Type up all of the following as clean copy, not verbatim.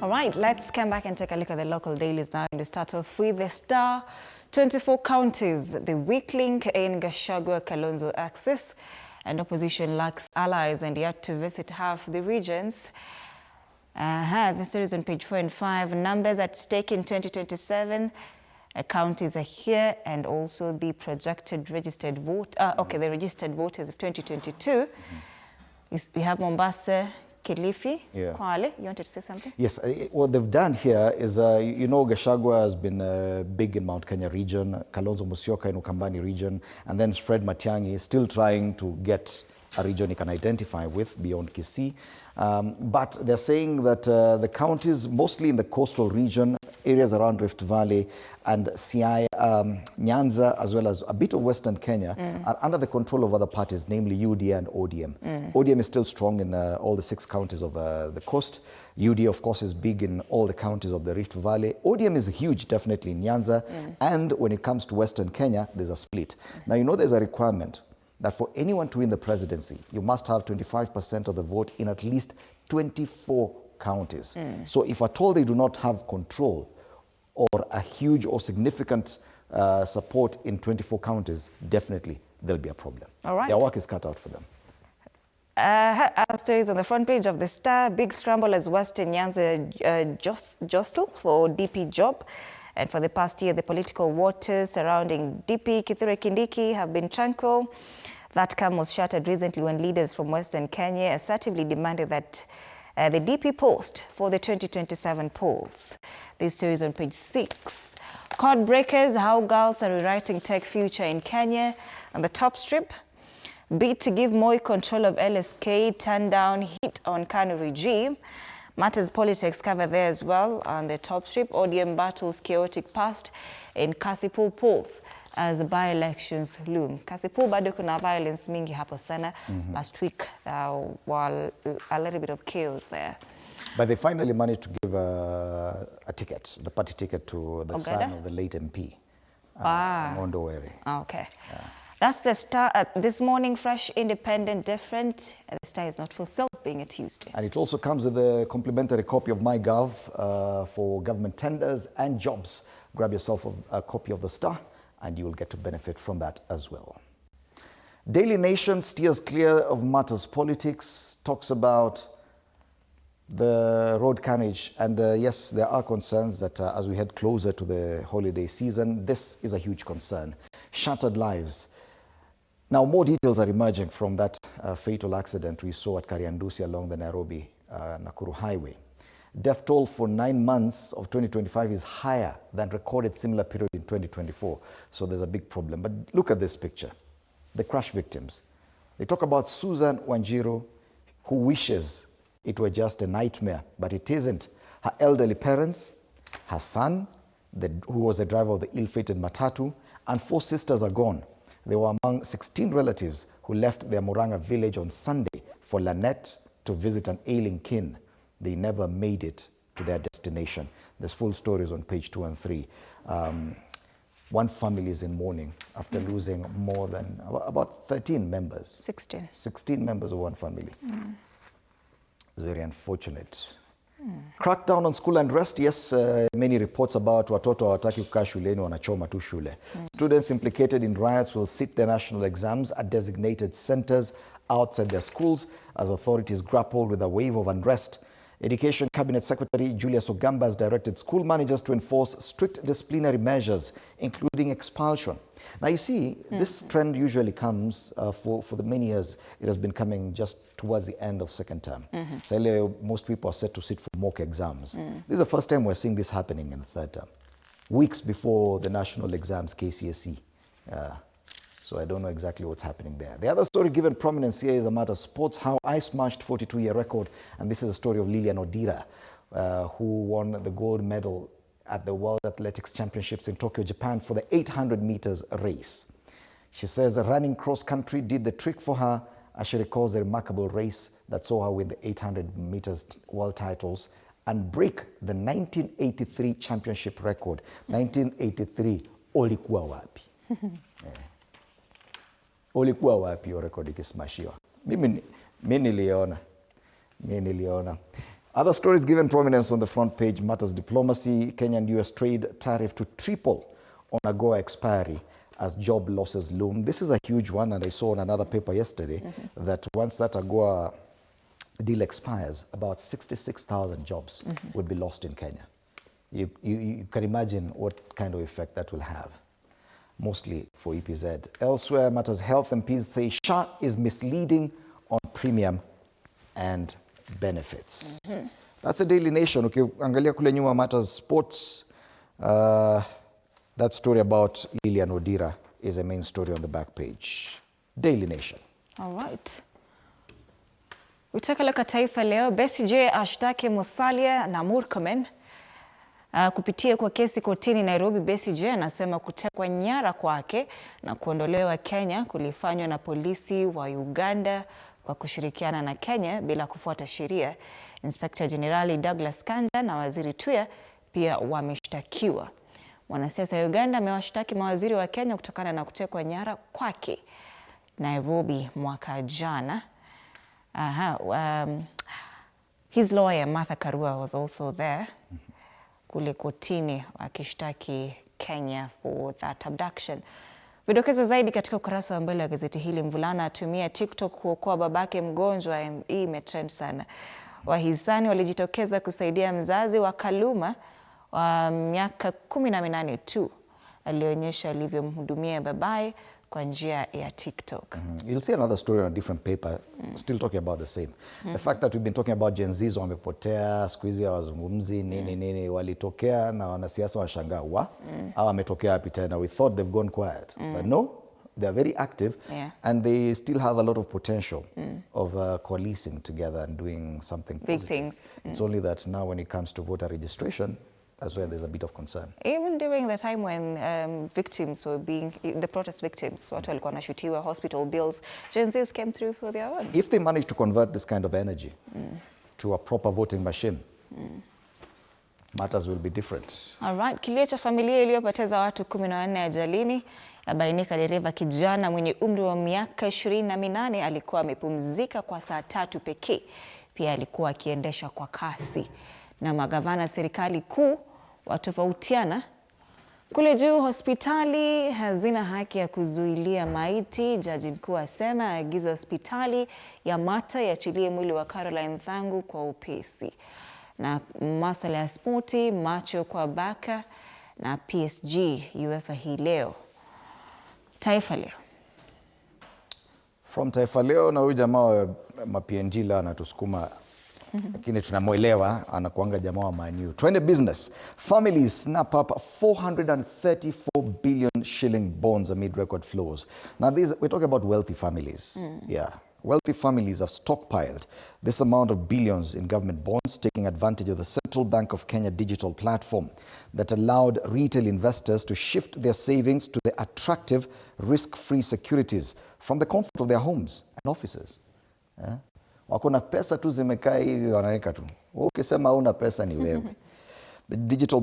All right, let's come back and take a look at the local dailies now. And we start off with the Star. 24 counties, the weak link in Gachagua-Kalonzo axis, and opposition lacks allies and yet to visit half the regions. The story is on page 4 and 5. Numbers at stake in 2027. Counties are here, and also the projected registered vote. The registered voters of 2022. We have Mombasa, Kilifi, Kwale. You wanted to say something? Yes, what they've done here is, Gachagua has been big in Mount Kenya region, Kalonzo Musyoka in Ukambani region, and then Fred Matiang'i is still trying to get a region he can identify with beyond Kisii. But they're saying that the counties, mostly in the coastal region, areas around Rift Valley and Siaya, Nyanza, as well as a bit of Western Kenya, are under the control of other parties, namely UDA and ODM. ODM is still strong in all the 6 counties of the coast. UDA, of course, is big in all the counties of the Rift Valley. ODM is huge, definitely, in Nyanza. And when it comes to Western Kenya, there's a split. Now, there's a requirement that for anyone to win the presidency, you must have 25% of the vote in at least 24 counties. So if at all they do not have control or a huge or significant support in 24 counties, definitely there'll be a problem. All right. Their work is cut out for them. Other stories on the front page of the Star. Big scramble as Western Nyanza jostle for DP job. And for the past year, the political waters surrounding DP Kithure Kindiki have been tranquil. That calm was shattered recently when leaders from Western Kenya assertively demanded that the DP post for the 2027 polls. This story is on page 6. Code breakers, how girls are rewriting tech future in Kenya. On the top strip, bid to give Moi control of LSK, turn down hit on Kanu regime. Matters politics cover there as well. On the top strip, ODM battles chaotic past in Kasipul polls as the by-elections loom. Kasipul bado kuna violence mingi hapo sana. Last week, while a little bit of chaos there. But they finally managed to give a ticket, the party ticket, to the son of the late MP, Ondowere. Okay. Yeah. That's the Star this morning, fresh, independent, different. The Star is not for sale, being a Tuesday. And it also comes with a complimentary copy of MyGov for government tenders and jobs. Grab yourself a copy of the Star and you will get to benefit from that as well. Daily Nation steers clear of matters politics, talks about the road carnage. And yes, there are concerns that as we head closer to the holiday season, this is a huge concern. Shattered lives. Now, more details are emerging from that fatal accident we saw at Kariandusi along the Nairobi-Nakuru highway. Death toll for 9 months of 2025 is higher than recorded similar period in 2024. So there's a big problem. But look at this picture. The crash victims. They talk about Susan Wanjiru, who wishes it were just a nightmare, but it isn't. Her elderly parents, her son, who was the driver of the ill-fated matatu, and 4 sisters are gone. They were among 16 relatives who left their Muranga village on Sunday for Lanet to visit an ailing kin. They never made it to their destination. This full story is on page 2 and 3. One family is in mourning after losing more than about 13 members. 16. 16 members of one family. It's very unfortunate. Crackdown on school unrest. Yes, many reports about watoto hawataki kukaa shuleni, wanachoma tu shule. Students implicated in riots will sit their national exams at designated centers outside their schools as authorities grapple with a wave of unrest. Education Cabinet Secretary Julius Ogamba has directed school managers to enforce strict disciplinary measures, including expulsion. Now, you see, this trend usually comes for the many years. It has been coming just towards the end of second term. So most people are set to sit for mock exams. This is the first time we're seeing this happening in the third term, weeks before the national exams, KCSE. So I don't know exactly what's happening there. The other story given prominence here is a matter of sports, how I smashed 42-year record. And this is a story of Lilian Odira, who won the gold medal at the World Athletics Championships in Tokyo, Japan for the 800 meters race. She says running cross-country did the trick for her, as she recalls the remarkable race that saw her win the 800 meters world titles and break the 1983 championship record. 1983, olikuwa wapi? Ulikuwa wapi hiyo rekodi ikismashiwa? Mimi niliona. Other stories given prominence on the front page: matters diplomacy, Kenya and US trade tariff to triple on AGOA expiry as job losses loom. This is a huge one, and I saw on another paper yesterday that once that AGOA deal expires, about 66,000 jobs would be lost in Kenya. You can imagine what kind of effect that will have, mostly for EPZ. Elsewhere, matters health MPs say SHA is misleading on premium and benefits. That's a Daily Nation. Ukiangalia kule nyuma, matters sports. That story about Lilian Odira is a main story on the back page. Daily Nation. All right. We take a look at Taifa Leo. Besigye ashtaki Musalia na Murkomen. Kupitia kwa kesi kotini Nairobi, Besigye anasema kutekwa nyara kwake na kuondolewa Kenya kulifanywa na polisi wa Uganda kwa kushirikiana na Kenya bila kufuata sheria. Inspector Generali Douglas Kanja na Waziri Tuya pia wameshtakiwa. Mwanasiasa wa Uganda amewashtaki mawaziri wa Kenya kutokana na kutekwa nyara kwake Nairobi mwaka jana. His lawyer Martha Karua was also there kule kotini akishtaki Kenya for that abduction. Vidokezo zaidi katika ukurasa wa mbele wa gazeti hili: mvulana atumia TikTok kuokoa babake mgonjwa. Hii imetrend sana. Wahisani walijitokeza kusaidia mzazi wa Kaluma wa miaka 18 tu alionyesha alivyomhudumia babaye kwa njia ya TikTok. You'll see another story on a different paper, still talking about the same. The fact that we've been talking about Gen Zs wamepotea, siku hizi hawazungumzi nini, walitokea na wanasiasa washangaa au wametokea wapi tena. We thought they've gone quiet, but no, they're very active, and they still have a lot of potential of coalescing together and doing something big positive. things. It's only that now when it comes to voter registration, that's where there's a bit of concern. Even during the time when victims were the protest victims, watu walikuwa wanashutiwa, hospital bills, Gen Zs came through for their own. If they manage to convert this kind of energy to a proper voting machine, matters will be different. All right. Kilio cha familia iliyopoteza watu 14 ajalini yabainika. Dereva kijana mwenye umri wa miaka 28 alikuwa amepumzika kwa saa 3 pekee. Pia alikuwa akiendesha kwa kasi. Na magavana serikali kuu watofautiana. Kule juu, hospitali hazina haki ya kuzuilia maiti. Jaji mkuu asema agiza hospitali ya Mata iachilie mwili wa Caroline Thangu kwa upesi. Na masuala ya spoti, macho kwa Baka na PSG UEFA hii leo. Taifa Leo. From Taifa Leo, na huyu jamaa wa PNG la anatusukuma, lakini tunamuelewa, anakuanga jamaa wa Man U. Twende business. Families snap up 434 billion shilling bonds amid record flows. Now we're talking about wealthy families. Yeah. Wealthy families have stockpiled this amount of billions in government bonds, taking advantage of the Central Bank of Kenya digital platform that allowed retail investors to shift their savings to the attractive, risk-free securities from the comfort of their homes and offices. Wako na pesa tu zimekaa hivi wanaweka tu. Ukisema huna pesa ni wewe. The digital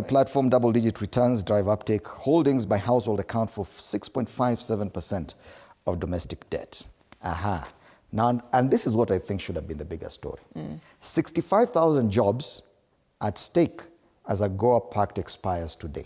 platform double-digit returns drive uptake. Holdings by household account for 6.57% of domestic debt. Now, and this is what I think should have been the bigger story. 65,000 jobs at stake as AGOA Pact expires today.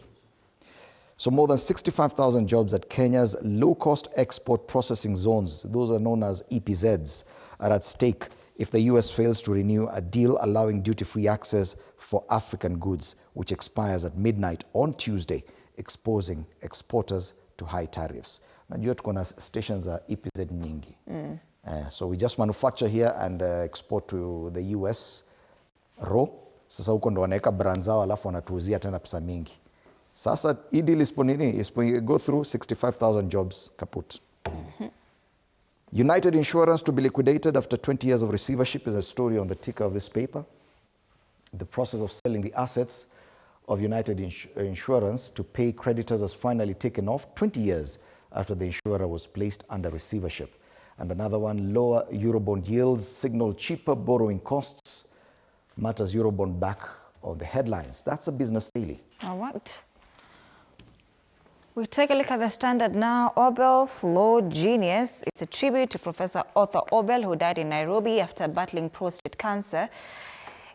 So more than 65,000 jobs at Kenya's low-cost export processing zones, those are known as EPZs, are at stake if the US fails to renew a deal allowing duty-free access for African goods, which expires at midnight on Tuesday, exposing exporters to high tariffs. Najua tuko na stations za EPZ nyingi. So we just manufacture here and export to the US raw. Sasa huko ndo wanaweka brand zao alafu wanatuuzia tena pesa mingi. Sasa hii deal isipo go through, 65,000 jobs kaput. United Insurance to be liquidated after 20 years of receivership is a story on the ticker of this paper. The process of selling the assets of United Insurance to pay creditors has finally taken off 20 years after the insurer was placed under receivership. And another one, lower Eurobond yields signal cheaper borrowing costs. Matters Eurobond back on the headlines. That's a business daily. All right. We take a look at the Standard now. Obel, Flow Genius. It's a tribute to Professor Arthur Obel, who died in Nairobi after battling prostate cancer.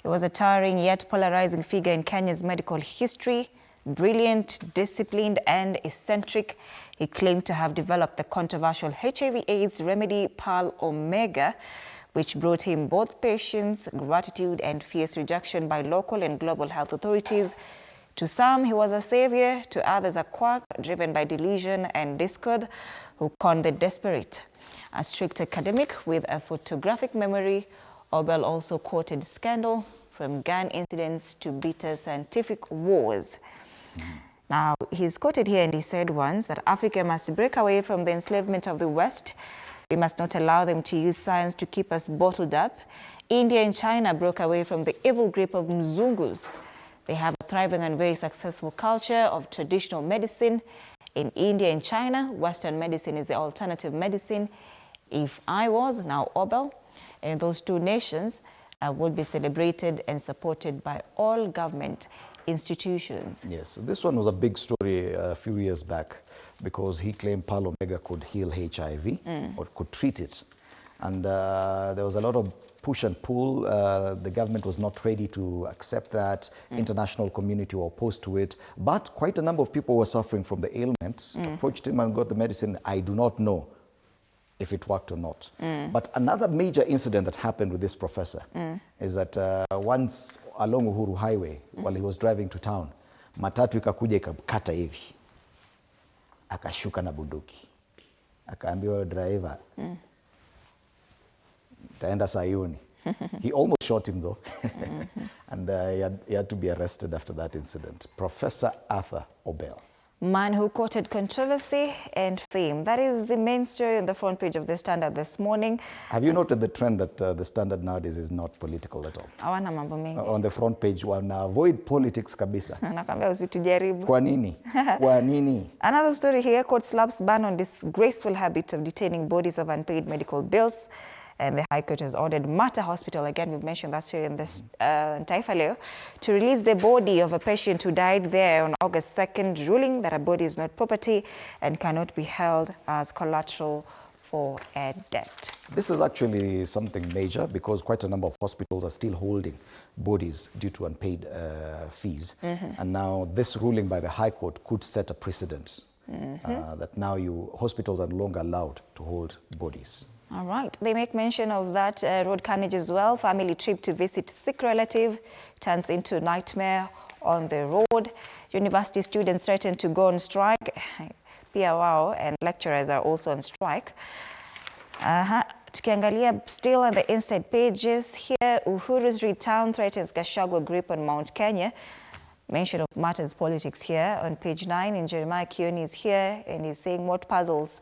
He was a towering yet polarizing figure in Kenya's medical history. Brilliant, disciplined, and eccentric, he claimed to have developed the controversial HIV/AIDS remedy Pearl Omega, which brought him both patience, gratitude, and fierce rejection by local and global health authorities. To some, he was a savior, to others a quack driven by delusion and discord who conned the desperate. A strict academic with a photographic memory, Obel also quoted scandal from gun incidents to bitter scientific wars. Now, he's quoted here and he said once that Africa must break away from the enslavement of the West. We must not allow them to use science to keep us bottled up. India and China broke away from the evil grip of Mzungus. They have a thriving and very successful culture of traditional medicine. In India and China, Western medicine is the alternative medicine. If I was now Obel, and those two nations would be celebrated and supported by all government institutions. Yes, this one was a big story a few years back because he claimed Pearl Omega could heal HIV or could treat it. And there was a lot of push and pull. The government was not ready to accept that. International community were opposed to it. But quite a number of people were suffering from the ailment, approached him and got the medicine. I do not know if it worked or not. But another major incident that happened with this professor is that once along Uhuru Highway, while he was driving to town, matatu ikakuja ikamkata hivi. Akashuka na bunduki. Akaambiwa driver, taenda Sayuni. He almost shot him though. And he had to be arrested after that incident. Professor Arthur Obel. Man who courted controversy and fame. That is the main story on the front page of The Standard this morning. Have you noted the trend that The Standard nowadays is not political at all? Hawana mambo mengi. On the front page, wana avoid politics kabisa. Nakwambia usitujaribu. Kwa nini? Kwa nini? Another story here, court slaps ban on disgraceful habit of detaining bodies of unpaid medical bills. And the High Court has ordered Mater Hospital, again we've mentioned that story in this Taifa Leo, to release the body of a patient who died there on August 2nd, ruling that a body is not property and cannot be held as collateral for a debt. This is actually something major because quite a number of hospitals are still holding bodies due to unpaid fees. And now this ruling by the High Court could set a precedent that now hospitals are no longer allowed to hold bodies. All right. They make mention of that road carnage as well. Family trip to visit sick relative turns into nightmare on the road. University students threaten to go on strike. Pia wao and lecturers are also on strike. Tukiangalia still on the inside pages here, Uhuru's return threatens Gachagua grip on Mount Kenya. Mention of matters politics here on page 9. And Jeremiah Kioni is here and he's saying what puzzles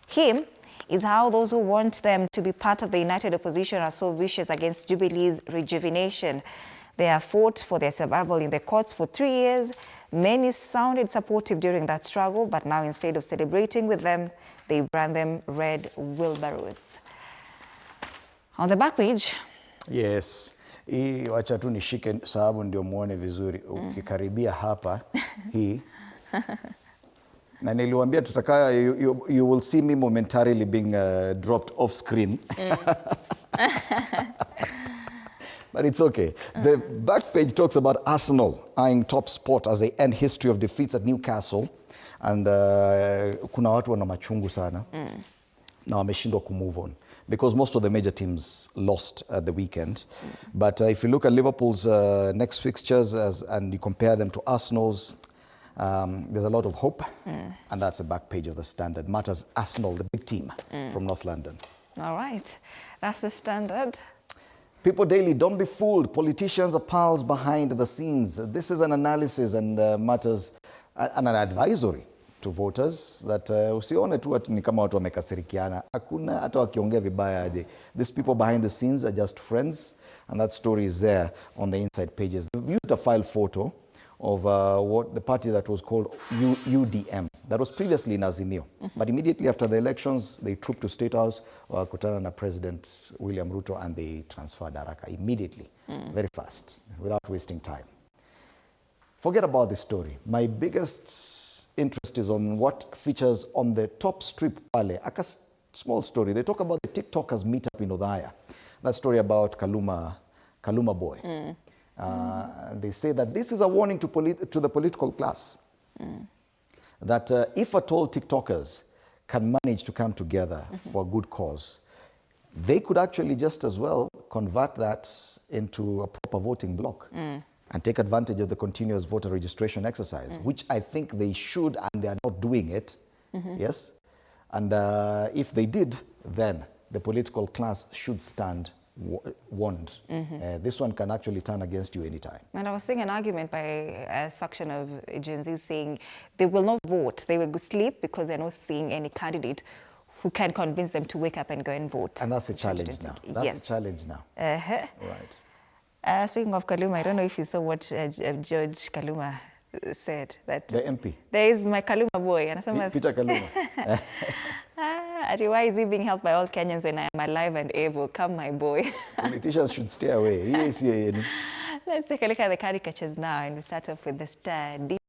him is how those who want them to be part of the united opposition are so vicious against Jubilee's rejuvenation. They have fought for their survival in the courts for 3 years. Many sounded supportive during that struggle, but now instead of celebrating with them, they brand them red wheelbarrows. On the back page. Yes. Hii wacha tu nishike sababu ndio muone vizuri. Ukikaribia hapa hii na niliwaambia tutaka you will see me momentarily being dropped off screen. But it's okay. The back page talks about Arsenal eyeing top spot as they end history of defeats at Newcastle. And kuna watu wana machungu sana. Na wameshindwa kumove on. Because most of the major teams lost at the weekend. But if you look at Liverpool's next fixtures and you compare them to Arsenal's, there's a lot of hope, and that's the back page of the Standard. Matters Arsenal, the big team from North London. All right, that's the Standard. People Daily, don't be fooled. Politicians are pals behind the scenes. This is an analysis and matters and an advisory to voters that usione tu ati ni kama watu wamekasirikiana. Hakuna hata wakiongea vibaya aje. These people behind the scenes are just friends, and that story is there on the inside pages. They've used a file photo of what the party that was called UDM, that was previously in Azimio. But immediately after the elections, they trooped to State House, kutana na President William Ruto, and they transferred haraka immediately, very fast, without wasting time. Forget about this story. My biggest interest is on what features on the top strip pale. A small story. They talk about the TikTokers meet up in Odhaya. That story about Kaluma Kaluma boy. They say that this is a warning to the political class. That if at all TikTokers can manage to come together for a good cause, they could actually just as well convert that into a proper voting bloc and take advantage of the continuous voter registration exercise, which I think they should, and they are not doing it. Yes? And if they did, then the political class should stand warned. This one can actually turn against you anytime. And I was seeing an argument by a section of Gen Z saying they will not vote. They will sleep because they're not seeing any candidate who can convince them to wake up and go and vote. And that's a challenge now. That's a challenge now. Right. Speaking of Kaluma, I don't know if you saw what George Kaluma said. That the MP. There is my Kaluma boy. And Peter Kaluma. Why is he being helped by all Kenyans when I am alive and able? Come, my boy. Politicians should stay away. Let's take a look at the caricatures now, and we start off with the Star.